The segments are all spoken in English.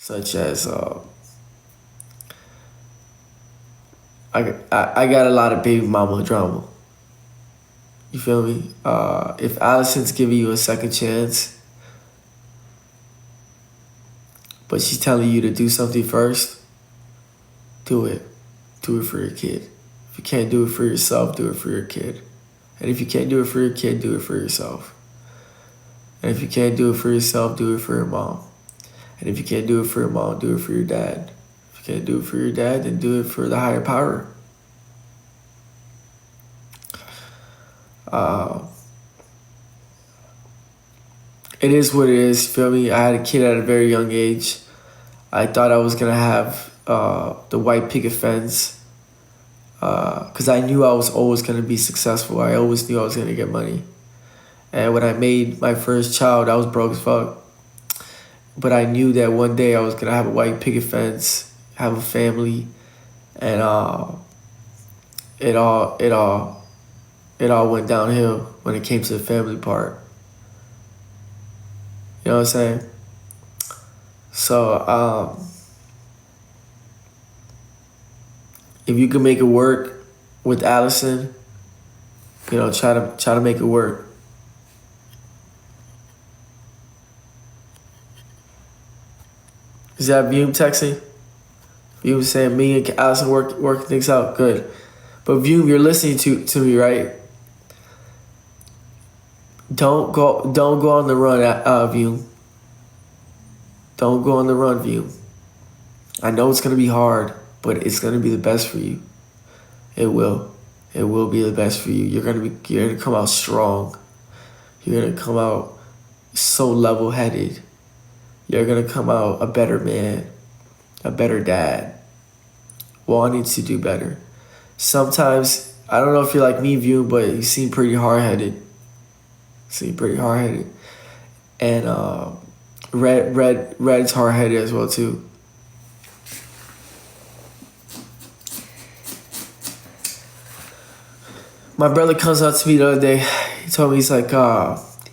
such as I got a lot of baby mama drama. You feel me? If Allison's giving you a second chance, but she's telling you to do something first, do it. Do it for your kid. If you can't do it for yourself, do it for your kid. And if you can't do it for your kid, do it for yourself. And if you can't do it for yourself, do it for your mom. And if you can't do it for your mom, do it for your dad. If you can't do it for your dad, then do it for the higher power. It is what it is, feel me? I had a kid at a very young age. I thought I was gonna have the white picket fence because I knew I was always gonna be successful. I always knew I was gonna get money. And when I made my first child, I was broke as fuck. But I knew that one day I was gonna have a white picket fence, have a family, and it all went downhill when it came to the family part. You know what I'm saying? So if you can make it work with Allison, you know, try to make it work. Is that Vume texting? Vume saying me and Allison working things out. Good. But Vume, you're listening to me, right? Don't go on the run, Vume. Don't go on the run, Vume. I know it's gonna be hard, but it's gonna be the best for you. It will. It will be the best for you. You're gonna come out strong. You're gonna come out so level-headed. You're gonna come out a better man, a better dad, wanting to do better. Sometimes, I don't know if you're like me, Vume, but you seem pretty hard-headed. And Red's hard-headed as well too. My brother comes up to me the other day. He told me, he's like,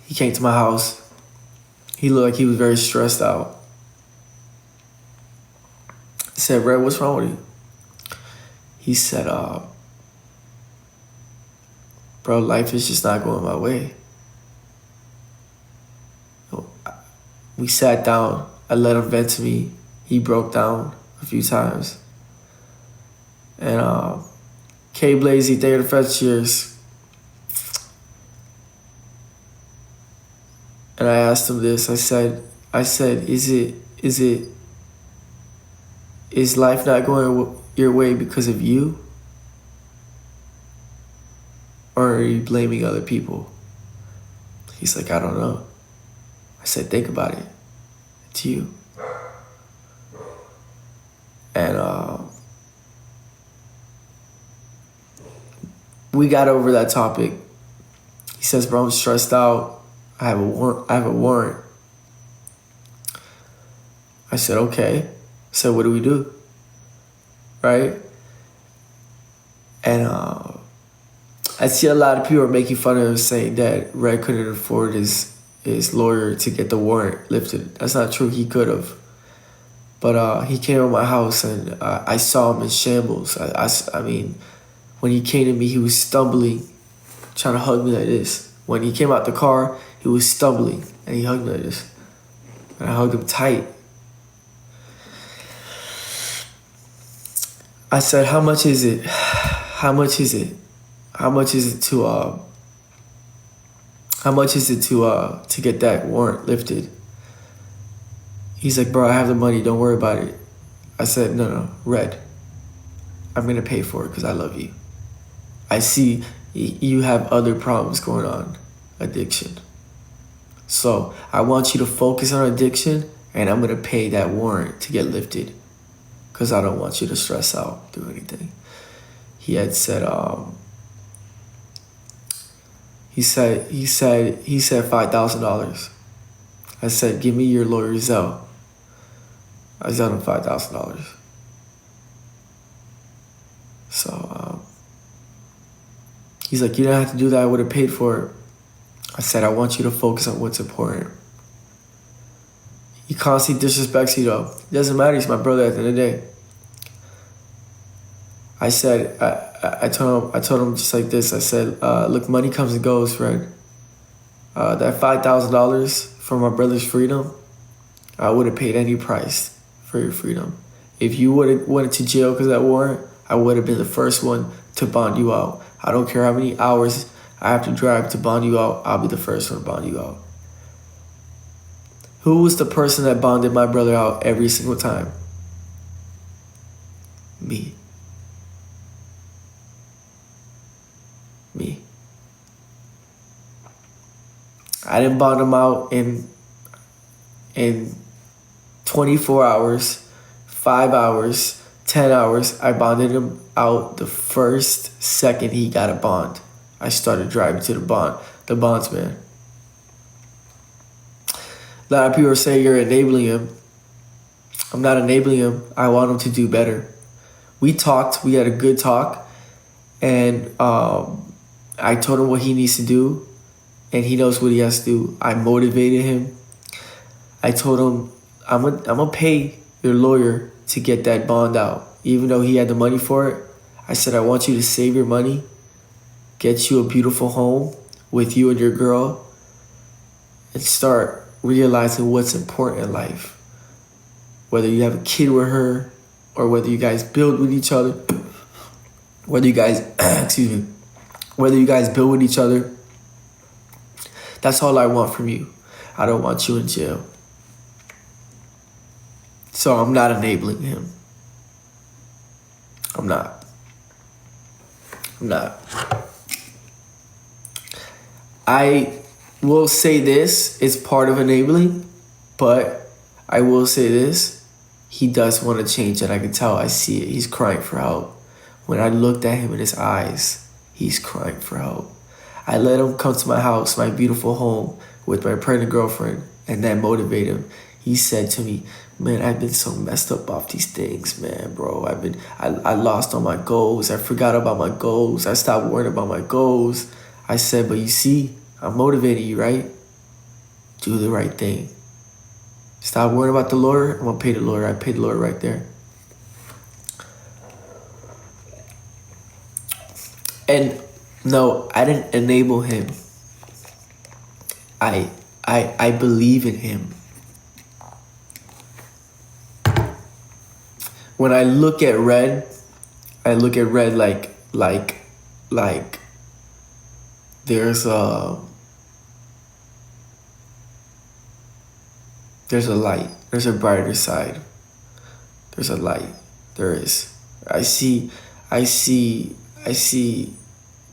he came to my house. He looked like he was very stressed out. I said, Red, what's wrong with you? He said, bro, life is just not going my way. We sat down. I let him vent to me. He broke down a few times. And K Blazy, thank you for the first cheers. And I asked him this. I said, is life not going your way because of you? Or are you blaming other people? He's like, I don't know. I said, think about it. It's you. And we got over that topic. He says, bro, I'm stressed out. I have a warrant. I said, okay. So what do we do? Right? And I see a lot of people are making fun of him, saying that Red couldn't afford his lawyer to get the warrant lifted. That's not true. He could have. But he came to my house and I saw him in shambles. I mean, when he came to me, he was stumbling, trying to hug me like this. When he came out the car, he was stumbling and he hugged me like this. And I hugged him tight. I said, how much is it? How much is it? How much is it to get that warrant lifted? He's like, bro, I have the money. Don't worry about it. I said, no, Red. I'm going to pay for it because I love you. I see you have other problems going on. Addiction. So I want you to focus on addiction and I'm going to pay that warrant to get lifted because I don't want you to stress out, do anything. He had said, he said $5,000. I said, give me your lawyer's Zelle. I Zelled him $5,000. So he's like, you didn't have to do that. I would have paid for it. I said, I want you to focus on what's important. He constantly disrespects you though. It doesn't matter, he's my brother at the end of the day. I said, I told him just like this. I said, look, money comes and goes, Fred. That $5,000 for my brother's freedom, I would have paid any price for your freedom. If you would have went to jail because of that warrant, I would have been the first one to bond you out. I don't care how many hours I have to drive to bond you out, I'll be the first one to bond you out. Who was the person that bonded my brother out every single time? Me. Me. I didn't bond him out in 24 hours, 5 hours, 10 hours. I bonded him out the first second he got a bond. I started driving to the bondsman. A lot of people say you're enabling him. I'm not enabling him. I want him to do better. We talked. We had a good talk. And I told him what he needs to do. And he knows what he has to do. I motivated him. I told him, I'm gonna pay your lawyer to get that bond out. Even though he had the money for it, I said, I want you to save your money, get you a beautiful home with you and your girl, and start realizing what's important in life. Whether you have a kid with her, or whether you guys build with each other, whether you guys, whether you guys build with each other. That's all I want from you. I don't want you in jail. So I'm not enabling him. I'm not. I will say this, it's part of enabling, but I will say this, he does want to change and I can tell, I see it. He's crying for help. When I looked at him in his eyes, he's crying for help. I let him come to my house, my beautiful home, with my pregnant girlfriend, and that motivated him. He said to me, man, I've been so messed up off these things, man, bro. I lost all my goals. I forgot about my goals. I stopped worrying about my goals. I said, but you see, I'm motivating you, right? Do the right thing. Stop worrying about the lawyer. I'm going to pay the lawyer. I paid the lawyer right there. And no, I didn't enable him. I believe in him. When I look at Red, like there's a light. There's a brighter side. There's a light. There is. I see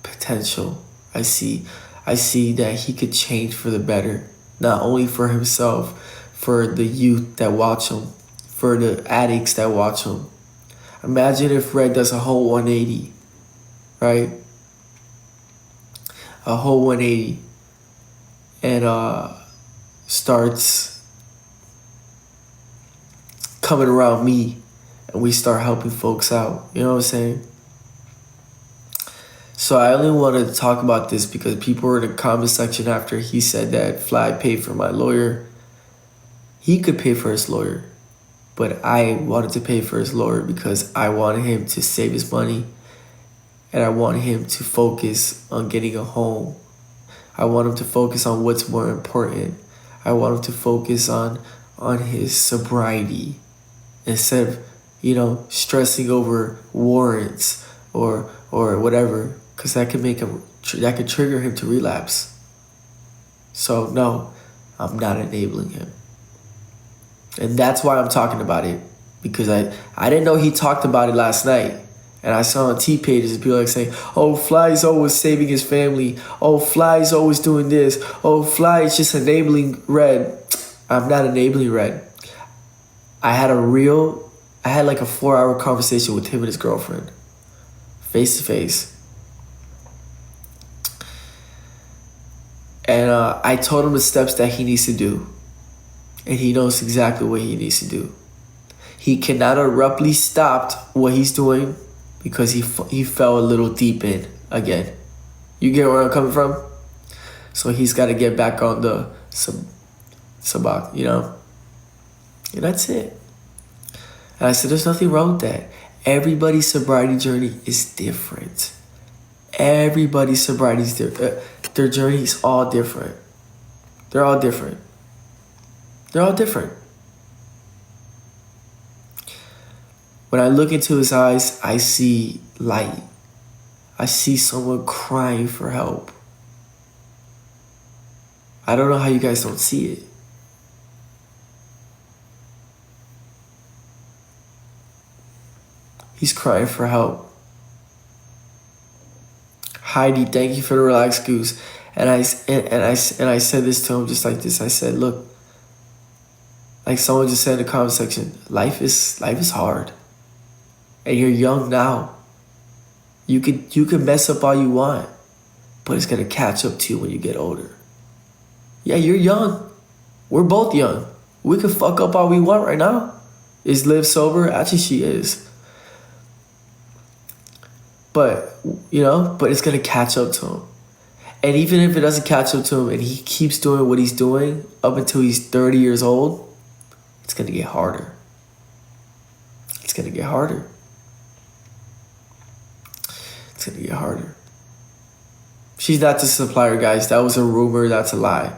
potential. I see that he could change for the better, not only for himself, for the youth that watch him, for the addicts that watch him. Imagine if Red does a whole 180, right? A whole 180 and starts coming around me and we start helping folks out. You know what I'm saying? So I only wanted to talk about this because people were in the comment section after he said that Fly paid for my lawyer. He could pay for his lawyer, but I wanted to pay for his lawyer because I wanted him to save his money and I wanted him to focus on getting a home. I want him to focus on what's more important. I want him to focus on his sobriety instead of, stressing over warrants or whatever. Because that could trigger him to relapse. So no, I'm not enabling him. And that's why I'm talking about it. Because I didn't know he talked about it last night. And I saw on TEAPAGE people like saying, oh, Fly's always saving his family. Oh, Fly's always doing this. Oh, Fly is just enabling Red. I'm not enabling Red. I had like a 4-hour conversation with him and his girlfriend. Face to face. And I told him the steps that he needs to do. And he knows exactly what he needs to do. He cannot abruptly stop what he's doing because he fell a little deep in again. You get where I'm coming from? So he's got to get back on the sabak, And that's it. And I said, there's nothing wrong with that. Everybody's sobriety journey is different. Everybody's sobriety is different. Their journey is all different. They're all different. They're all different. When I look into his eyes, I see light. I see someone crying for help. I don't know how you guys don't see it. He's crying for help. Heidi, thank you for the relaxed goose. And I said this to him just like this. I said, look, like someone just said in the comment section, life is hard. And you're young now. You can mess up all you want, but it's gonna catch up to you when you get older. Yeah, you're young. We're both young. We can fuck up all we want right now. Is Liv sober? Actually, she is. But, but it's gonna catch up to him. And even if it doesn't catch up to him and he keeps doing what he's doing up until he's 30 years old, it's gonna get harder. It's gonna get harder. It's gonna get harder. She's not the supplier, guys. That was a rumor. That's a lie.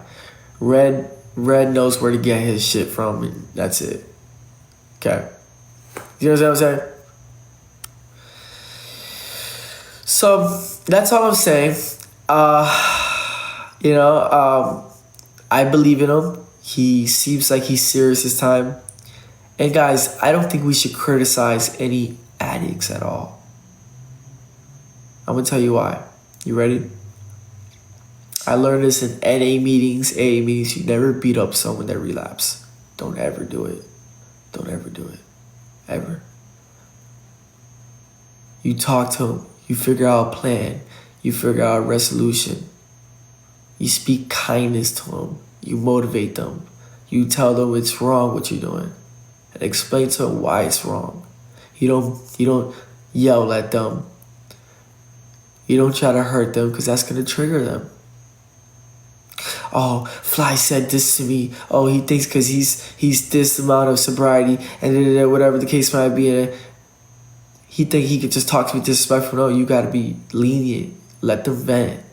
Red knows where to get his shit from, and that's it. Okay. You know what I'm saying? So that's all I'm saying. I believe in him. He seems like he's serious this time. And guys, I don't think we should criticize any addicts at all. I'm gonna tell you why. You ready? I learned this in AA meetings. AA meetings, you never beat up someone that relapse. Don't ever do it. Don't ever do it. Ever. You talk to them. You figure out a plan. You figure out a resolution. You speak kindness to them. You motivate them. You tell them it's wrong what you're doing. And explain to them why it's wrong. You don't yell at them. You don't try to hurt them because that's going to trigger them. Oh, Fly said this to me. Oh, he thinks because he's this amount of sobriety and whatever the case might be. He think he could just talk to me disrespectful. No, you got to be lenient. Let them vent.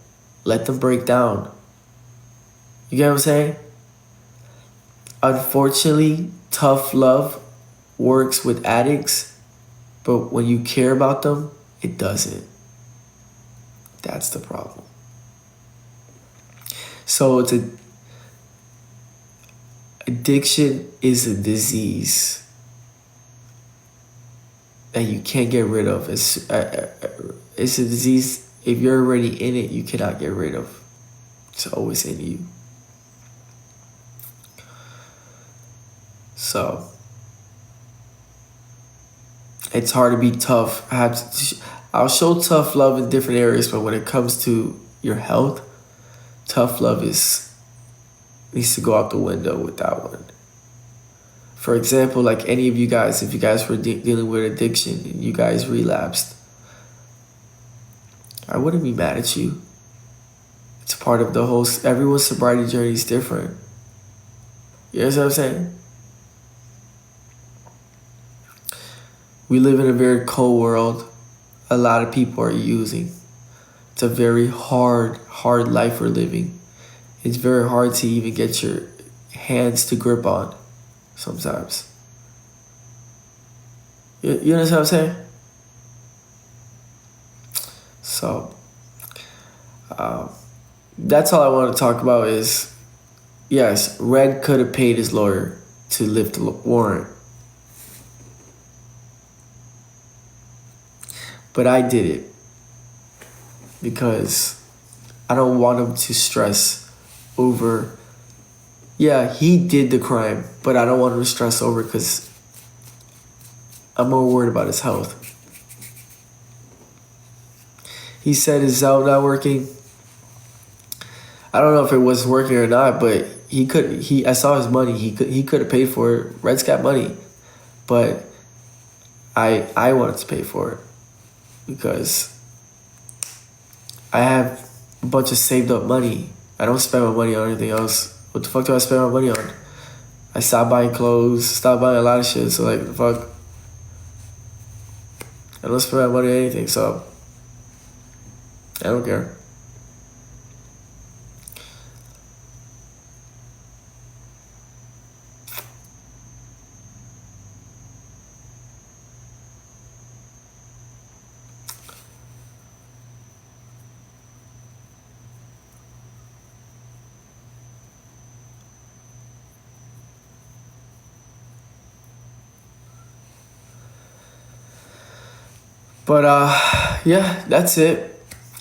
Let them break down. You get what I'm saying? Unfortunately, tough love works with addicts, but when you care about them, it doesn't. That's the problem. So addiction is a disease that you can't get rid of. It's a disease. If you're already in it, you cannot get rid of. It's always in you. So it's hard to be tough. I'll show tough love in different areas, but when it comes to your health, tough love needs to go out the window with that one. For example, like any of you guys, if you guys were dealing with addiction and you guys relapsed, I wouldn't be mad at you. It's part of the whole, everyone's sobriety journey is different. You know what I'm saying? We live in a very cold world. A lot of people are using. It's a very hard life we're living. It's very hard to even get your hands to grip on sometimes. You understand what I'm saying? So, that's all I want to talk about is, yes, Red could have paid his lawyer to lift the warrant. But I did it because I don't want him to stress over, yeah, he did the crime, but I don't want him to stress over because I'm more worried about his health. He said his Zelle not working. I don't know if it was working or not, but I saw his money. He could have paid for it. Red's got money, but I wanted to pay for it because I have a bunch of saved up money. I don't spend my money on anything else. What the fuck do I spend my money on? I stopped buying clothes, stopped buying a lot of shit. So like, fuck, I don't spend my money on anything. So I don't care. But yeah, that's it.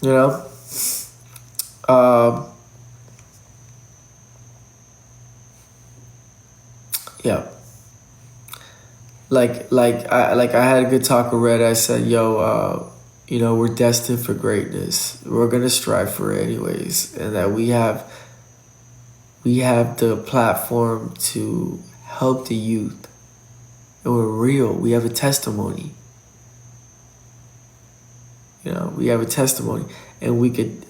You know. Yeah. I had a good talk with Red. I said, yo, you know, we're destined for greatness. We're gonna strive for it anyways, and that we have the platform to help the youth. And we're real. We have a testimony. You know, we have a testimony, and we could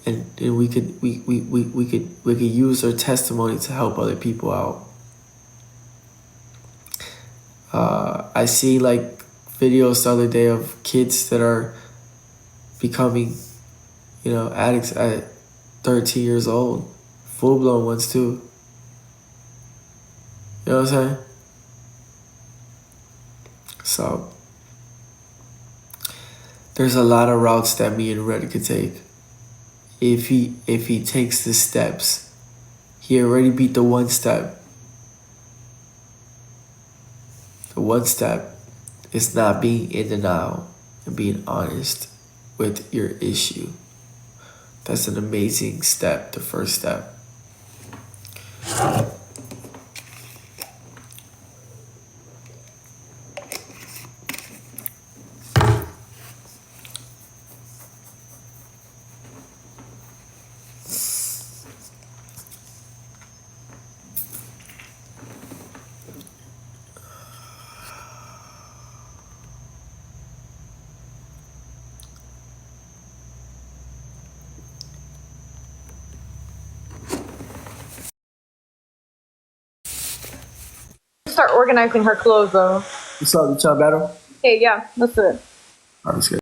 use our testimony to help other people out. I see like videos the other day of kids that are becoming, you know, addicts at 13 years old, full blown ones too. You know what I'm saying? So there's a lot of routes that me and Red could take. If he takes the steps, he already beat the one step. The one step is not being in denial and being honest with your issue. That's an amazing step, the first step. Start organizing her clothes though. You saw the child battle? Hey, yeah, let's do it. All right, let's get